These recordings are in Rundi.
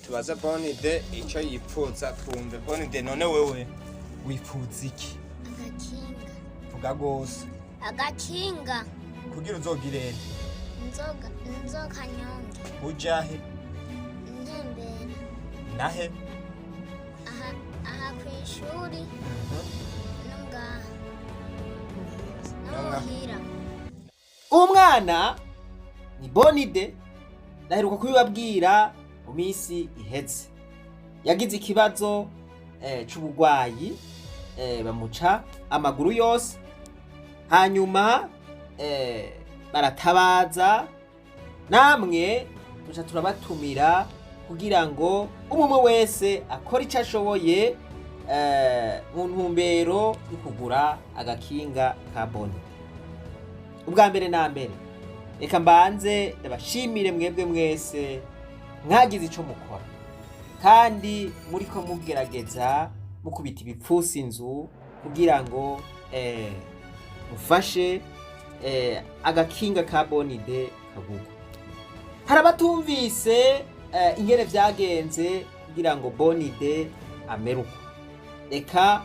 tubaze Bonide ico yipfuza twumve. Bonide none wewe wipfuza iki? Agakinga. Vuga gose. Agakinga. Kugira uzogirene. Inzoka nyonge. Ujahe? Ntembera. Nahe? Aha kw'ishuri. Nongaha. Nongaha. Nomuhira. Umwana ni Bonide ndaheruka kubibabwira mu minsi iheze. Yagize ikibazo c'ubugwayi bamuca amaguru yose, hanyuma baratabaza, namwe tuca turabatumira kugira ngo umwe wese akora ico ashoboye mu ntumbero yo kugura agakinga ka Bonide. Ubwa mbere na mbere reka mbanze ndabashimire mwebwe mwese mwagize ico mukora kandi muriko mugerageza mukubita ibipfusi inzu kugira ngo mufashe agakinga ka Bonide kagugwa. Hari abatumvise ingene vyagenze kugira ngo Bonide ameruka. Reka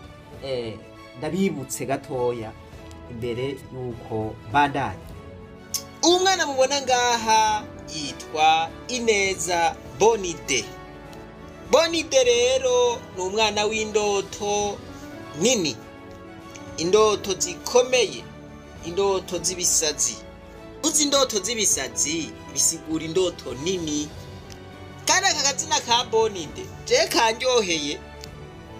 ndabibutse gatoya imbere yuko bandanya. Umwana mubona ngaha yitwa Ineza Bonide. Bonide rero ni umwana w'indoto nini, indoto zikomeye, indoto z'ibisazi. Uzi indoto z'ibisazi bisigura indoto nini. Kandi aka kazina ka Bonide je kanyoheye.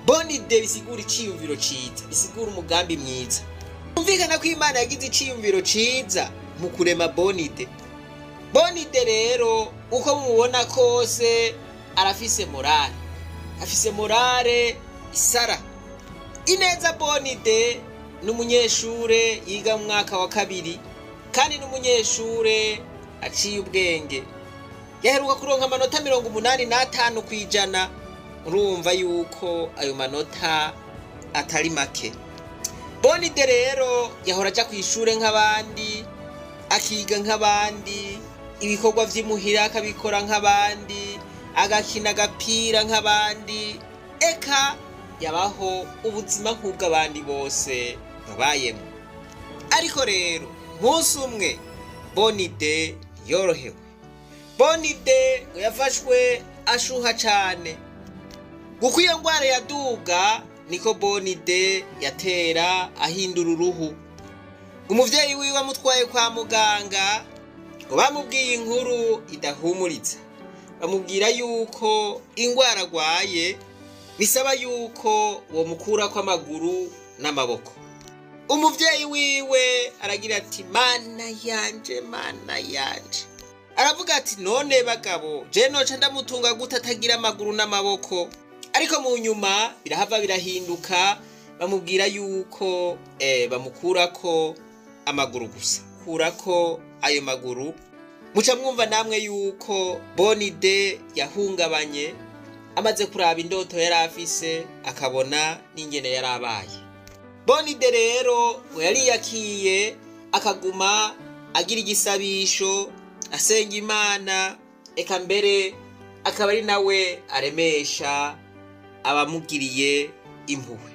Bonide bisigura iciyumviro ciza, bisigura umugambi mwiza. Umvikana ko Imana yagize iciyumviro ciza mu kurema Bonide. Bonide rero uko mubona kose arafise morale, afise morale isara. Ineza Bonide n'umunyeshure yiga mu mwaka wa kabiri kandi n'umunyeshure aciye ubwenge. Yaheruka kuronka amanota 85 kwijana. Urumva yuko ayo manota atari make. Bonide rero yahora aja kw'ishure nk'abandi, akiga nk'abandi, ibikorwa vy'imuhira akabikora nk'abandi, agakina agapira nk'abandi, eka yabaho ubuzima nk'ubw'abandi bose babayemo. Ariko rero umunsi umwe Bonide yorohewe. Bonide yafashwe ashuha cane. Kuko iyo ngwara yaduga niko Bonide yatera ahindura uruhu. Umuvyeyi wiwe amutwaye kwa muganga ngo bamubwiye inkuru idahumuriza. Bamubwira yuko ingwara agwaye bisaba yuko wo mukurako amaguru n'amaboko. Umuvyeyi wiwe aragira ati mana yanje, mana yanje. Aravuga ati none bagabo je noca ndamutunga gute atagira amaguru n'amaboko? Ariko mu nyuma birahava birahinduka, bamubwira yuko bamukurako amaguru gusa. Kurako ayo maguru muca mwumva namwe yuko Bonide yahungabanye, amaze kuraba indoto yari afise akabona n'ingene yari abaye. Bonide rero ngo yari yakiye akaguma agira igisabisho, asenga Imana, eka mbere akaba ari nawe aremesha abamugiriye impuhwe.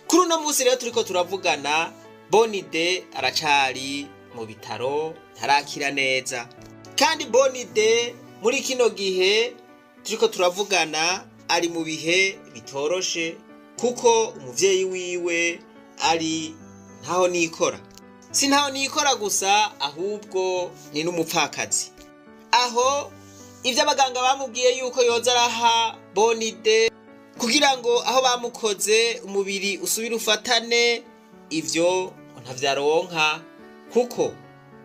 Kuri uno munsi rero turiko turavugana, Bonide aracari mu bitaro ntarakira neza. Kandi Bonide muri kino gihe turiko turavugana ari mu bihe bitoroshe, kuko umuvyeyi wiwe ari ntaho nikora. Si ntaho nikora gusa, ahubwo ni n'umupfakazi. Aho ivyo abaganga bamubwiye yuko yoza araha Bonide kugira ngo aho bamukoze umubiri usubire ufatane, ivyo ntavyaronka, kuko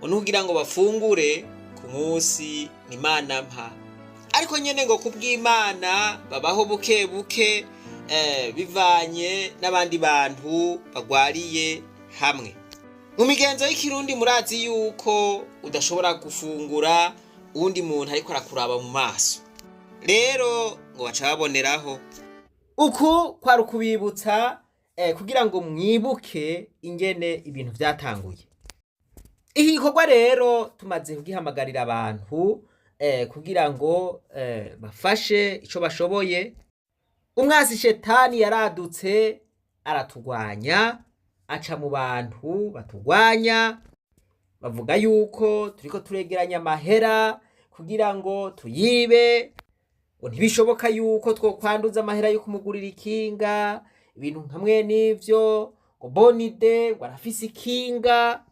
kugira ngo bafungure ku munsi n'Imana mpa. Ariko nyene ngo kubw'Imana babaho buke buke bivanye n'abandi bantu bagwariye hamwe. Mu migenzo y'ikirundi murazi yuko udashobora gufungura uwundi muntu ariko arakuraba mu maso. Rero ngo baca baboneraho uku kwari ukubibutsa kugira ngo mwibuke ingene ibintu vyatanguye. Iki gikorwa rero tumaze kugihamagarira abantu kugira ngo bafashe ico bashoboye. Umwasi shetani yaradutse aratugwanya, aca mu bantu batugwanya, bavuga yuko turiko turegeranya amahera kugira ngo tuyibe, ngo ntibishoboka yuko twokwanduza amahera yo kumugurira ikinga, ibintu nkamwe n'ivyo, ngo Bonide ngo arafise ikinga,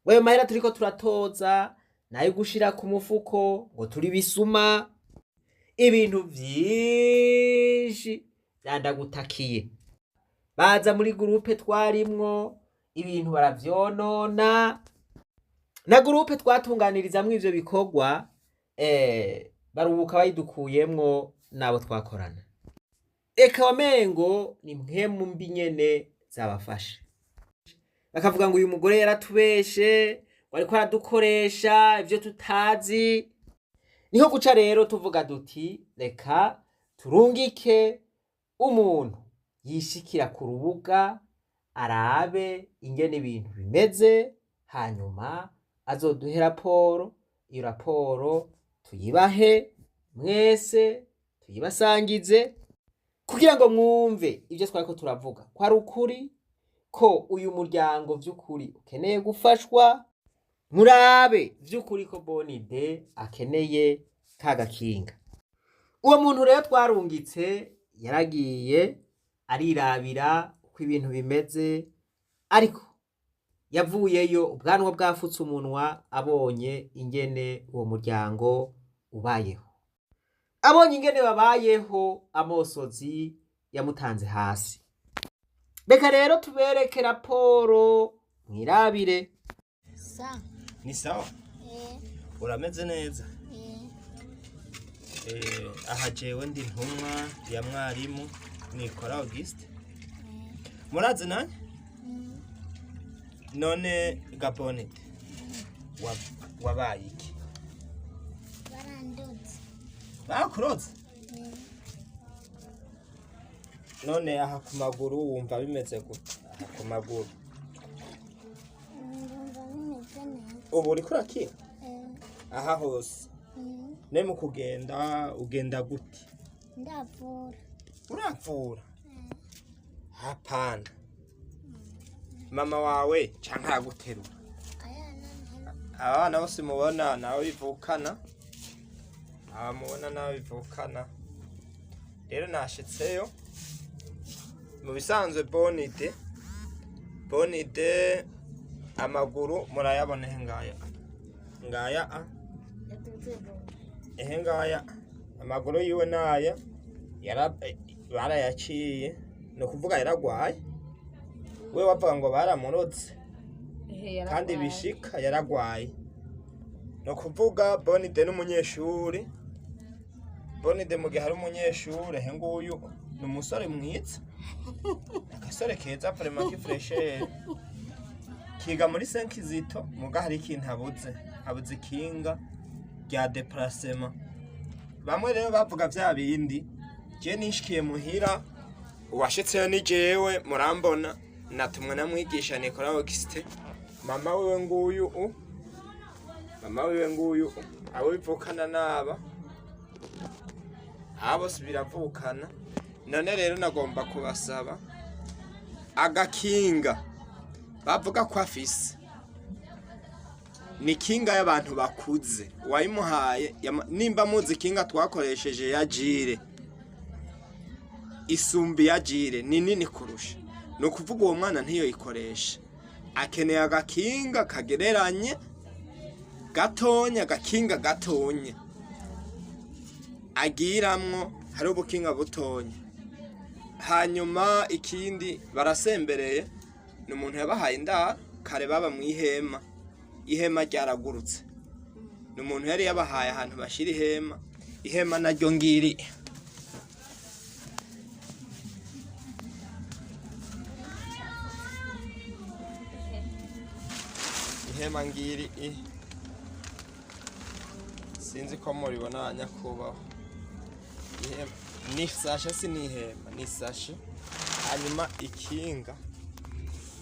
ngo ayo mahera turiko turatoza nayo gushira ku mufuko, ngo turi bisuma, ibintu vyinshi vyandagutakiye. Baza muri gurupe twarimwo, ibintu baravyonona, na gurupe twatunganirizamwo ivyo bikorwa baruhuka bayidukuyemwo n'abo twakorana. Eka wamengo ni mpwemu mbi nyene zabafashe, bakavuga ngo uyu mugore yaratubeshe, wariko aradukoresha ivyo tutazi. Niho guca rero tuvuga duti reka turungike umuntu yishikira ku rubuga arabe ingene ibintu bimeze, hanyuma azoduhe raporo. Iyo raporo tuyibahe mwese, tuyibasangize kugira ngo mwumve ivyo twariko turavuga ko ari ukuri, ko uyu muryango vy'ukuri ukeneye gufashwa. Murabe vy'ukuri ko Bonide akeneye kagakinga. Uwo muntu rero twarungitse yaragiye arirabira uko ibintu bimeze, ariko yavuyeyo ubwanwa bwafutse umunwa abonye ingene uwo muryango ubayeho. Abonye ingene babayeho, amosozi yamutanze hasi. Reka rero tubereke raporo mwirabire. Ni sawa? Urameze neza? Aha jewe ndi ntumwa ya mwarimu nikora Auguste. Murazi nani? None Gabonite wabaye iki? Barandoze. Bakuroze? None aha ku maguru wumva bimeze gute? Aha ku maguru ubu uriko urakira? Aha hose ne mu kugenda ugenda gute? Ndavura. Uravura? Hapana. Mama wawe canke aguterura? Abana bose mubona nawe bivukana? Mubona nawe bivukana. Rero nashitseyo mu bisanzwe Bonide amaguru murayabona ngaya ngaya amaguru yiwe naya barayaciye, no kuvuga yaragwaye. We wavuga ngo baramuroze kandi bishika yaragwaye, no kuvuga Bonide n'umunyeshuri. Bonide mu gihe ari umunyeshuri, he nguyu ni umusore mwiza, agasore keza vraiment ki fresher, kiga muri 5 zito. Muga hari ikintu abuze ikinga rya déplacement. Bamwe rero bavuga vya bindi, je nishikiye muhira, uwashitseyo ni jewe murambona, natumwe na mwigisha nikora Auguste. Mama wiwe nguyu abo bivukana naba abo biravukana. None rero nagomba kubasaba agakinga bavuga ko afise, ni kinga y'abantu bakuze. Wayimuhaye nimba muzi kinga twakoresheje ya jire, isumbi ya jire ni nini kurusha, no kuvuga uwo mwana ntiyo ikoresha. Akeneye agakinga kagereranye gatonya, agakinga gatonya agiramwo, hari ubukinga butonya. Hanyuma ikindi barasembereye, ni umuntu yabahaye indaro kare baba mwihema, ihema ryaragurutse. Ni umuntu yari yabahaye ahantu bashira ihema naryo ngiri. Ihema ngiri sinzi ko muribona nyakubaho. Ihema ni sashe, si ni ihema, ni sashe. Hanyuma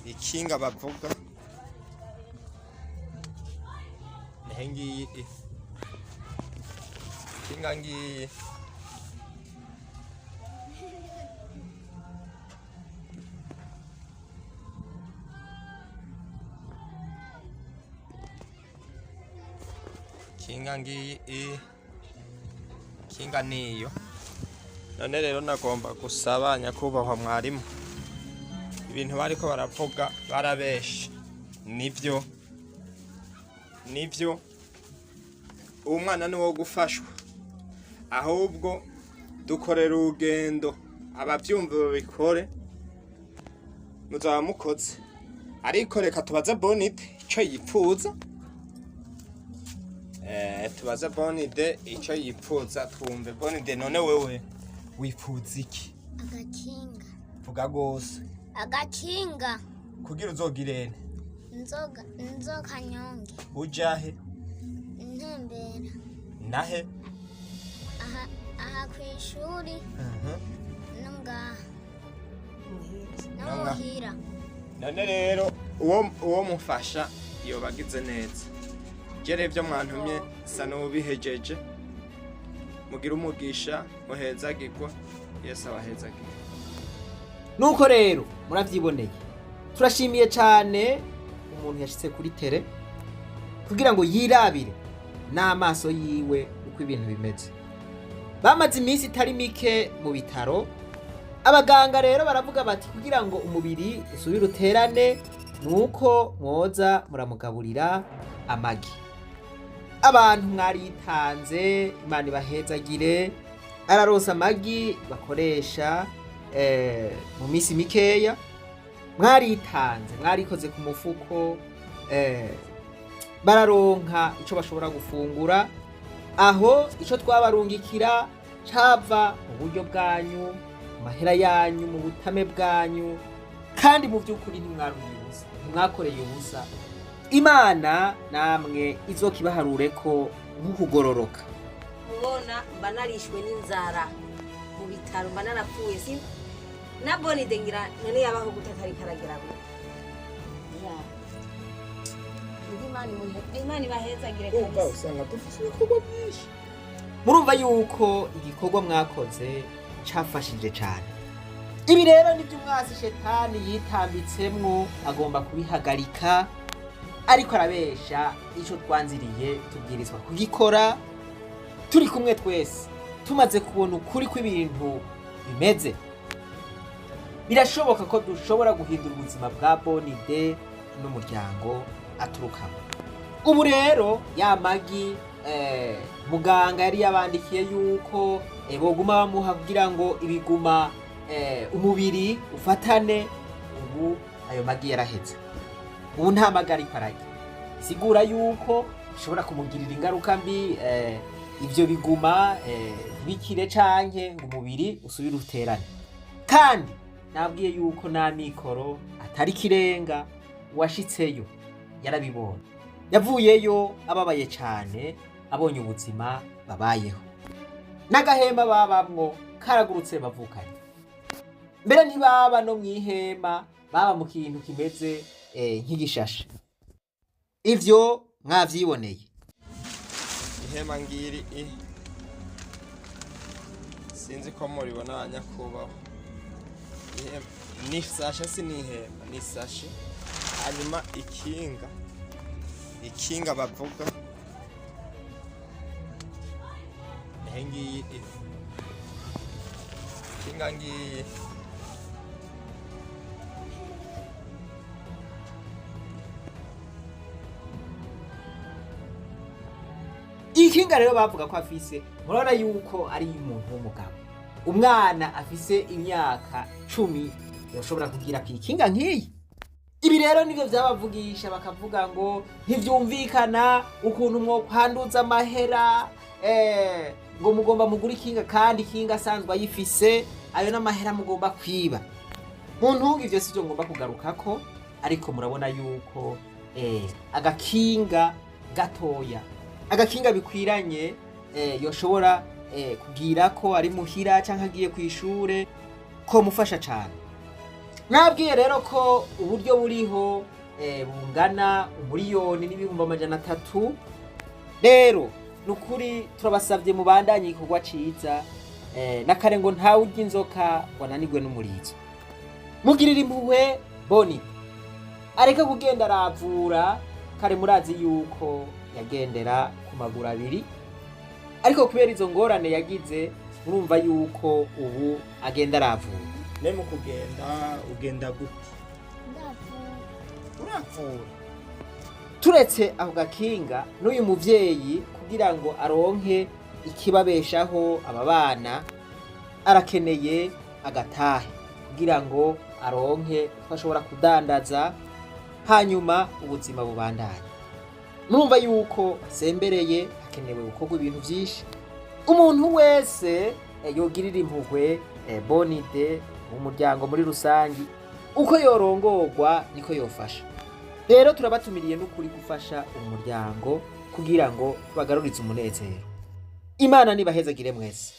ikinga bavuga ngiyi kinga ngiye kinga ngiye kinga niyo. None rero nagomba gusaba nyakubahwa mwarimu, ibintu bariko baravuga barabeshe. Nivyo uwo mwana ni wo gufashwa, ahubwo dukorera urugendo, abavyumva babikore muzaba mukoze. Ariko reka tubaze Bonide ico yipfuza, tubaze Bonide ico yipfuza twumve. Bonide, none wewe wipfuza iki? Agakinga. Vuga gose. Agakinga. Kugira uzogirene? Nzoka nyonge. Ujahe? Ntembera. Nahe? Aha kw'ishuri. No ngaha. Nonga. Muhira. None rero uwo mufasha iyo bagize neza. Jere ivyo mwantumye sa n'ubihejeje. Mugira umugisha, muhezagirwa. Yesu abahezagirwa. Nuko rero muravyiboneye, turashimiye cyane umuntu yashitse kuri tere kugira ngo yirabire n'amaso yiwe uko ibintu bimeze. Bamaze iminsi itari mike mu bitaro, abaganga rero baravuga bati kugira ngo umubiri usubire uterane nuko mwoza muramugaburira amagi. Abantu mwaritanze, Imana ibahezagire, ararosa amagi bakoresha mu minsi mikeya. Mwaritanze, mwarikoze ku mufuko, bararonka ico bashobora gufungura. Aho ico twabarungikira cava mu buryo bwanyu, mu mahera yanyu, mu butame bwanyu, kandi mu by'ukuri ntimwaruye ubusa, ntimwakoreye ubusa. Imana namwe izokibaharureko nk'ukugororoka. Ubona mba narishwe n'inzara mu bitaro, mba narapfuye si na Bonide ngira none yabaho gutatari karagiramo. Imana ibahezagire Umva usanga dufise ibikorwa byinshi. Murumva yuko igikorwa mwakoze cafashije cyane. Ibi rero nivyo umwasi shetani yitambitsemwo, agomba kubihagarika, ariko arabesha. Ico twanziriye tubwirizwa kugikora turi kumwe twese, tumaze kubona ukuri kw'ibintu bimeze. Birashoboka ko dushobora guhindura ubuzima bwa Bonide n'umuryango aturukamo. Ubu rero ya magi muganga yari yabandikiye yuko boguma bamuha kugira ngo ibiguma umubiri ufatane. Ubu ayo magi yaraheze, ubu nta magi ariko ararya. Sigura yuko bishobora kumugirira ingaruka mbi ivyo biguma bikire canke ngo umubiri usubire uterane. Kandi nabwiye yuko na mikoro atari kirenga, washitseyo yarabibonye, yavuyeyo ababaye cyane, abonye ubuzima babayeho, n'agahema babamwo karagurutse bavukanye. Mbere ntibaba no mwihema, baba mu kintu kimeze nk'igishashe. Ivyo mwavyiboneye. Ihema ngiri sinzi ko muribona nyakubahwa. Ihema ni sashe, si ni ihema, ni sashe. Hanyuma ikinga bavuga ngiyi ikinga ngiyi. Ikinga rero bavuga ko afise, murabona yuko ari umuntu w'umugabo. Umwana afise imyaka 10 yoshobora kugira ikinga nk'iyi. Ibi rero nivyo vyabavugisha, bakavuga ngo ntivyumvikana ukuntu mwo kwanduza amahera, ngo mugomba mugura ikinga kandi ikinga asanzwe ayifise, ayo n'amahera mugomba kwiba. Muntu ivyo sivyo ngomba kugarukako, ariko murabona yuko agakinga gatoya, agakinga bikwiranye yoshobora kugira ko ari muhira canke agiye kwishure, ko mufasha cyane. Nabwiye rero ko uburyo buriho bungana 1,300,000. Rero nukuri turabasavye mubandanye igikorwa ciza nakare ngo ntawe urya inzoka wananirwe n'umurizo. Mugirira impuhwe Boni areke kugenda aravura, kare murazi yuko yagendera ku maguru abiri, ariko kubera izo ngorane yagize murumva yuko ubu agenda aravura. Ne mu kugenda ugenda gute? ndavura Uravura. Turetse ako gakinga n'uyu muvyeyi kugira ngo aronke ikibabeshaho aba bana arakeneye agatahe kugira ngo aronke ko ashobora kudandaza hanyuma ubuzima bubandanye. Murumva yuko asembereye akenewe gukorwa ibintu vyinshi. Umuntu wese yogirira impuhwe Bonide umuryango muri rusangi, uko yorongorwa niko yofasha. Rero turabatumiriye n'ukuri gufasha umuryango kugira ngo bagarurize umunezero. Imana nibahezagire mwese.